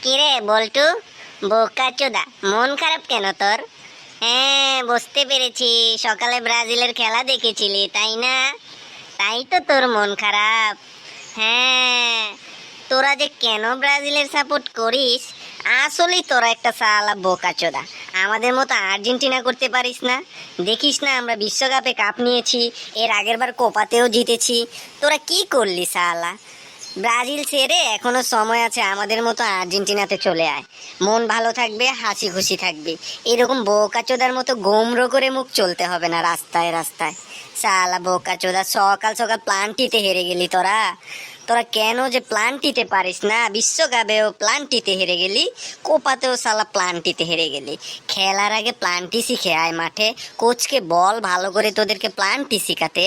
কিরে বল্টু, বোকা চোদা, মন খারাপ কেন তোর? হ্যাঁ, বুঝতে পেরেছি, সকালে ব্রাজিলের খেলা দেখেছিলি তাই না? তাই তো তোর মন খারাপ। হ্যাঁ, তোরা যে কেন ব্রাজিলের সাপোর্ট করিস, আসলেই তোরা একটা সালা বোকা চোদা। আমাদের মতো আর্জেন্টিনা করতে পারিস না? দেখিস না আমরা বিশ্বকাপে কাপ নিয়েছি, এর আগের বার কোপাতেও জিতেছি। তোরা কি করলি সালা? ব্রাজিল ছেড়ে এখনো সময় আছে, আমাদের মতো আর্জেন্টিনাতে চলে আয়। মন ভালো থাকবে, হাসি খুশি থাকবে। এরকম বোকাচোদার মতো গোমড়ো করে মুখ চলতে হবে না রাস্তায় রাস্তায়। সালা বোকাচোদা, সকাল সকাল প্লান্টিতে হেরে গেলি তোরা। তোরা কেন যে প্লান্টিতে পারিস না? বিশ্বকাপেও প্লান্টিতে হেরে গেলি, কোপাতেও সালা প্লান্টিতে হেরে গেলি। খেলার আগে প্লান্টি শিখে আয় মাঠে, কোচকে বল ভালো করে তোদেরকে প্লান্টি শিখাতে।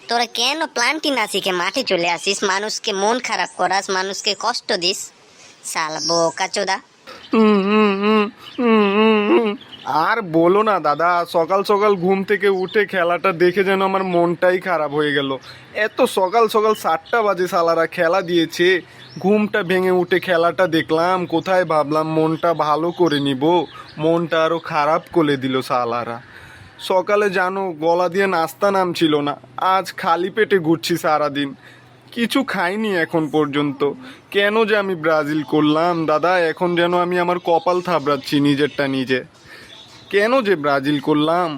তোরা কেন প্লান্টি না শিখে মাঠে চলে আসিস, মানুষকে মন খারাপ করাস, মানুষকে কষ্ট দিস? সালা বোকাচোদা। আর বলো না দাদা, সকাল সকাল ঘুম থেকে উঠে খেলাটা দেখে যেন আমার মনটাই খারাপ হয়ে গেল। এত সকাল সকাল 7টা বাজে সালারা খেলা দিয়েছে, ঘুমটা ভেঙে উঠে খেলাটা দেখলাম, কোথায় ভাবলাম মনটা ভালো করে নিব, মনটা আরও খারাপ করে দিল সালারা। সকালে জানো গলা দিয়ে নাস্তা নামছিল না, আজ খালি পেটে ঘুরছি সারাদিন, কিছু খাইনি এখন পর্যন্ত। কেন যে আমি ব্রাজিল করলাম দাদা, এখন যেন আমি আমার কপাল থাবড়াচ্ছি নিজেরটা নিজে। কেন যে ব্রাজিল করলাম।